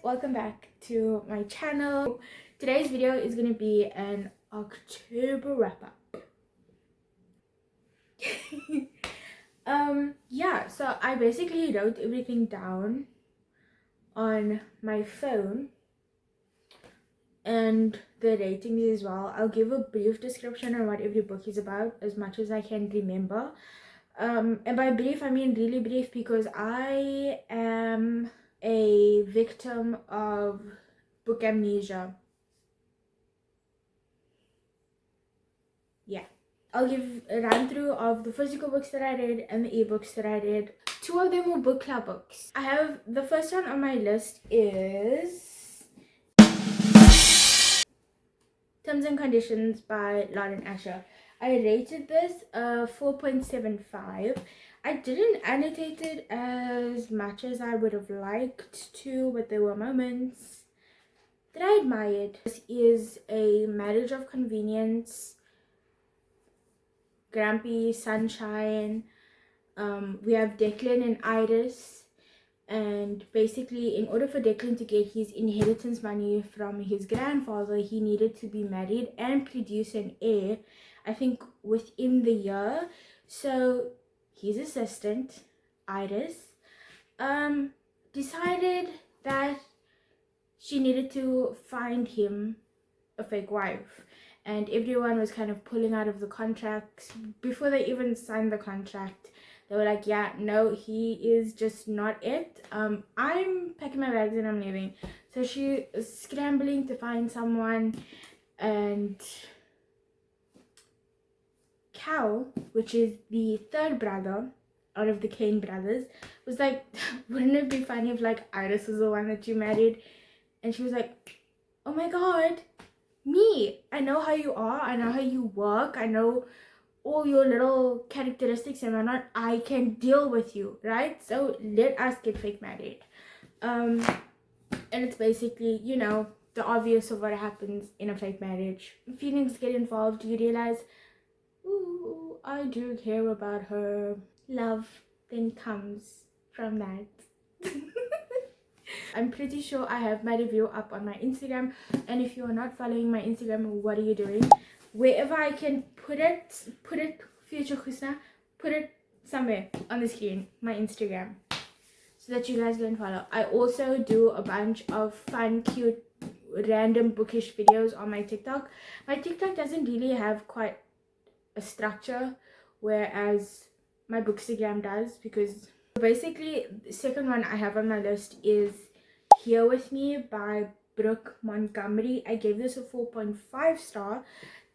welcome back to my channel. Today's video is going to be an October wrap-up. Yeah, so I basically wrote everything down on my phone and the ratings as well. I'll give a brief description on what every book is about as much as I can remember. And by brief I mean really brief, because I am a victim of book amnesia. Yeah, I'll give a run through of the physical books that I read and the ebooks that I read. Two of them were book club books. I have the first one on my list is Terms and Conditions by Lauren Asher. I rated this 4.75. I didn't annotate it as much as I would have liked to, but there were moments that I admired. This is a marriage of convenience. Grumpy, Sunshine. We have Declan and Iris. And basically, in order for Declan to get his inheritance money from his grandfather, he needed to be married and produce an heir, I think within the year. So his assistant, Iris, decided that she needed to find him a fake wife. And everyone was kind of pulling out of the contracts. Before they even signed the contract, they were like, yeah, no, he is just not it. I'm packing my bags and I'm leaving. So she is scrambling to find someone, and Cal, which is the third brother out of the Kane brothers, was like, wouldn't it be funny if like Iris was the one that you married? And she was like, oh my god, me, I know how you are, I know how you work, I know all your little characteristics and whatnot, I can deal with you, right? So let us get fake married. And it's basically, you know, the obvious of what happens in a fake marriage. Feelings get involved, you realize, ooh, I do care about her. Love then comes from that. I'm pretty sure I have my review up on my Instagram, and if you are not following my Instagram, what are you doing? Wherever I can put it, future Khusna, put it somewhere on the screen, my Instagram, so that you guys can follow. I also do a bunch of fun, cute, random bookish videos on my TikTok. My TikTok doesn't really have quite a structure, whereas my Bookstagram does, because basically the second one I have on my list is Here With Me by Brooke Montgomery. I gave this a 4.5 star.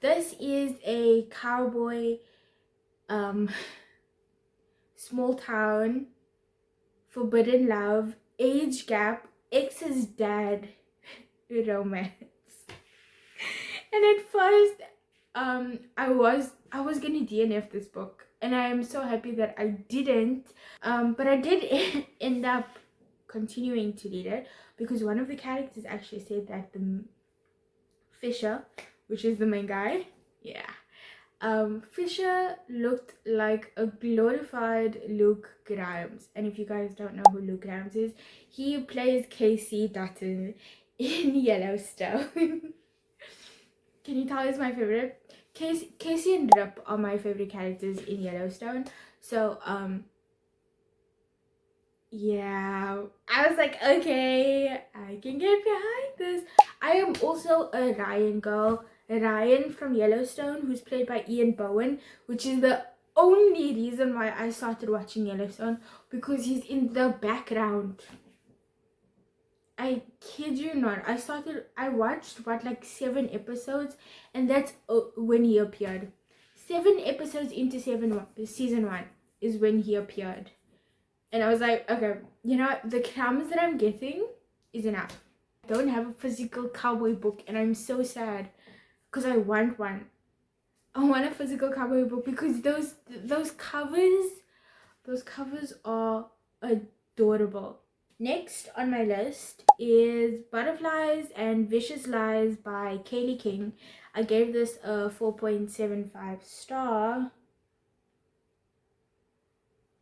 This is a cowboy, small town, forbidden love, age gap, ex's dad romance. And at first, I was gonna DNF this book, and I am so happy that I didn't. But I did end up continuing to read it, because one of the characters actually said that the Fisher, which is the main guy, Fisher looked like a glorified Luke Grimes. And if you guys don't know who Luke Grimes is, he plays Casey Dutton in Yellowstone. Can you tell he's my favorite? Casey and Rip are my favorite characters in Yellowstone. So yeah, I was like, okay, I can get behind this. I am also a Ryan girl. Ryan from Yellowstone, who's played by Ian Bowen, which is the only reason why I started watching Yellowstone, because he's in the background. I kid you not, I watched like 7 episodes, and that's when he appeared. 7 episodes into season 1 is when he appeared. And I was like, okay, you know what? The crumbs that I'm getting is enough. I don't have a physical cowboy book, and I'm so sad, because I want one. I want a physical cowboy book, because those covers are adorable. Next on my list is Butterflies and Vicious Lies by Kaylee King. I gave this a 4.75 star.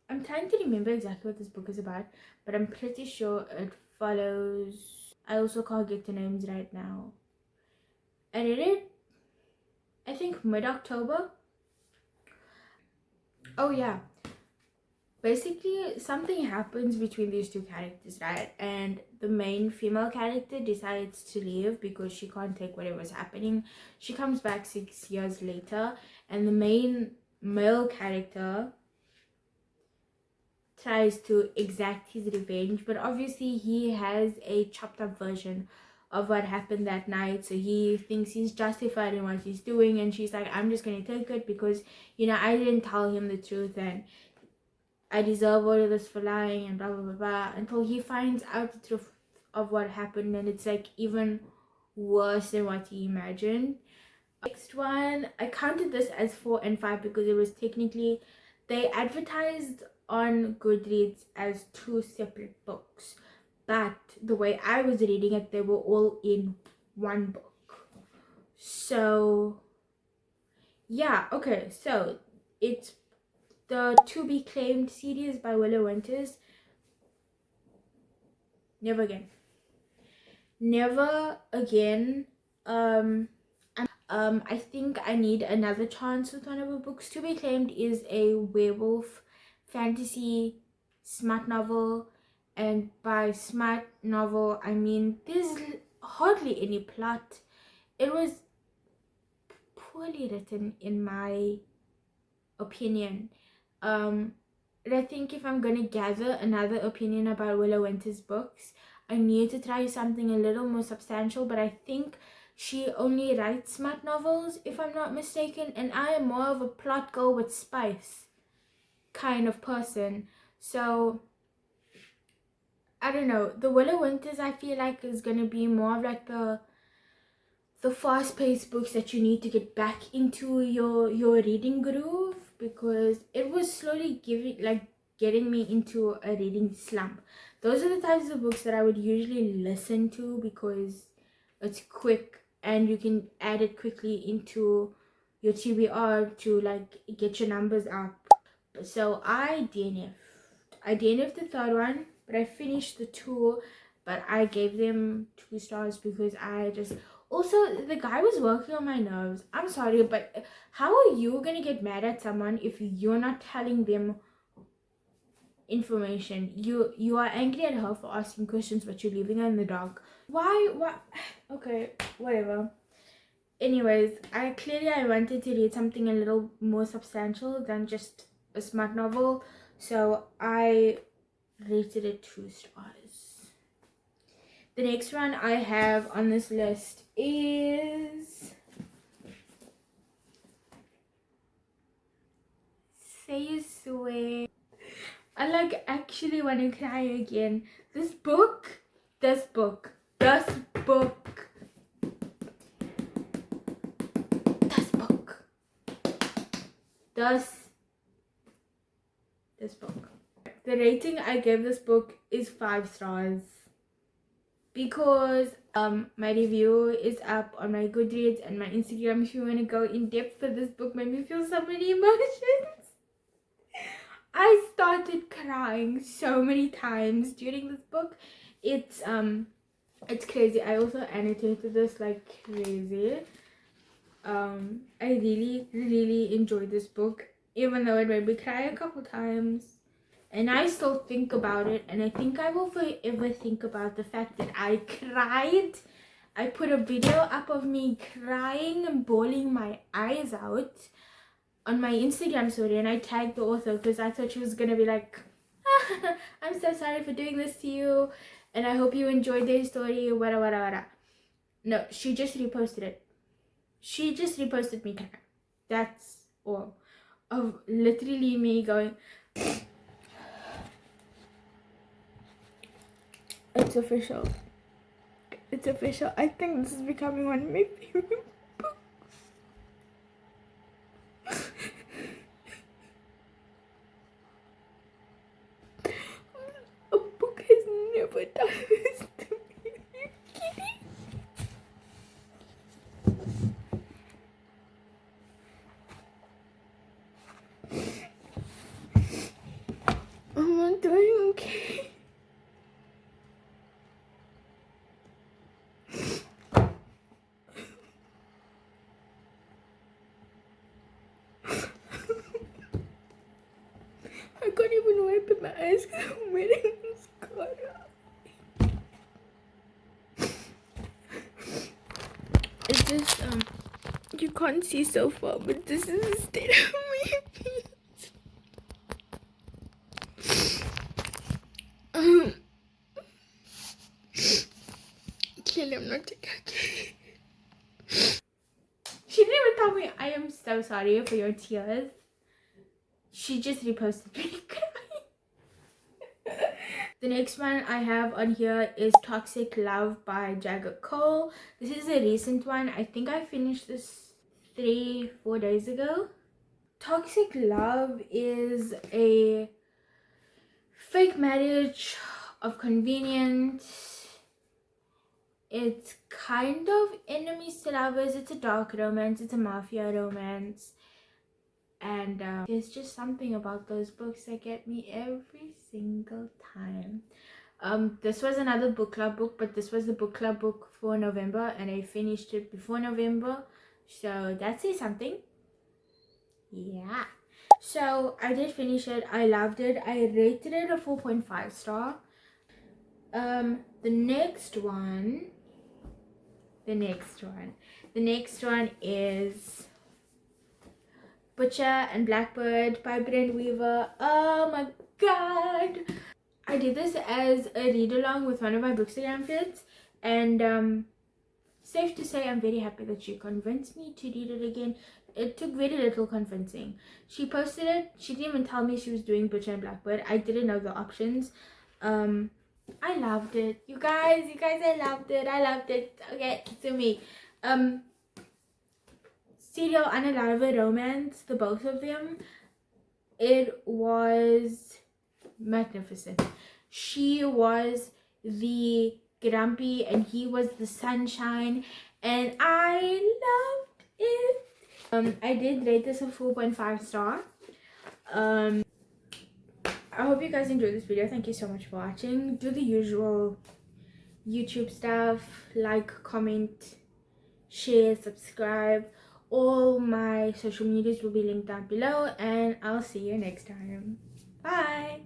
I'm trying to remember exactly what this book is about, but I'm pretty sure it follows I also can't get the names right now. I read it, I think, mid-October. Oh yeah, basically something happens between these two characters, right? And the main female character decides to leave because she can't take whatever's happening. She comes back 6 years later, and the main male character tries to exact his revenge, but obviously he has a chopped up version of what happened that night, so he thinks he's justified in what he's doing, and she's like, I'm just gonna take it because, you know, I didn't tell him the truth and I deserve all of this for lying and blah blah blah blah, until he finds out the truth of what happened, and it's like even worse than what he imagined. Next one, I counted this as 4 and 5 because it was technically, they advertised on Goodreads as 2 separate books, but the way I was reading it, they were all in one book. So yeah, okay, so it's the To Be Claimed series by Willow Winters. Never again. Never again. I think I need another chance with one of her books. To Be Claimed is a werewolf fantasy smart novel, and by smart novel I mean there's hardly any plot. It was poorly written in my opinion. And I think if I'm gonna gather another opinion about Willow Winter's books, I need to try something a little more substantial, but I think she only writes smart novels, if I'm not mistaken, and I am more of a plot girl with spice kind of person. So I don't know, the Willow Winters I feel like is gonna be more of like the fast-paced books that you need to get back into your reading groove, because it was slowly getting me into a reading slump. Those are the types of books that I would usually listen to because it's quick and you can add it quickly into your TBR to like get your numbers up. So I DNF'd the third one, but I finished the 2, but I gave them 2 stars because I just, also the guy was working on my nerves. I'm sorry, but how are you gonna get mad at someone if you're not telling them information? You are angry at her for asking questions, but you're leaving her in the dark. Why okay, whatever. Anyways, I wanted to read something a little more substantial than just a smart novel, so I rated it 2 stars. The next one I have on this list is Say You Swear. I like actually want to cry again. This book, this book, this book, this book, this book. The rating I gave this book is 5 stars because my review is up on my Goodreads and my Instagram if you want to go in depth. For this book made me feel so many emotions. I started crying so many times during this book. It's crazy. I also annotated this like crazy. I really enjoyed this book, even though it made me cry a couple times. And I still think about it, and I think I will forever think about the fact that I cried. I put a video up of me crying and bawling my eyes out on my Instagram story, and I tagged the author because I thought she was gonna be like, I'm so sorry for doing this to you, and I hope you enjoyed their story, wada wada wada. No, she just reposted it. She just reposted me crying. That's all. Of literally me going, it's official. It's official. I think this is becoming one of my favorite books. A book has never done this to me. Are you kidding? I'm not doing okay. eyes because I'm wearing mascara. It's just you can't see so far, but this is the state of my feet. Clearly I'm not okay. She didn't even tell me I am so sorry for your tears. She just reposted me crying. The next one I have on here is Toxic Love by Jagger Cole. This is a recent one. I think I finished this 3-4 days ago. Toxic Love is a fake marriage of convenience. It's kind of enemies to lovers. It's a dark romance. It's a mafia romance. And there's just something about those books that get me every single time. This was another book club book, but this was the book club book for November, and I finished it before November, so that says something. Yeah, so I did finish it. I loved it. I rated it a 4.5 star. The next one is Butcher and Blackbird by Brent Weaver. Oh my god, I did this as a read along with one of my Bookstagram friends, and safe to say I'm very happy that she convinced me to read it again. It took very little convincing. She posted it. She didn't even tell me she was doing Butcher and Blackbird. I didn't know the options. I loved it. You guys, I loved it. Okay, to me. Serial Unalive Romance, the both of them. It was magnificent. She was the grumpy and he was the sunshine, and I loved it. I did rate this a 4.5 star. I hope you guys enjoyed this video. Thank you so much for watching. Do the usual YouTube stuff, like, comment, share, subscribe. All my social medias will be linked down below, and I'll see you next time. Bye.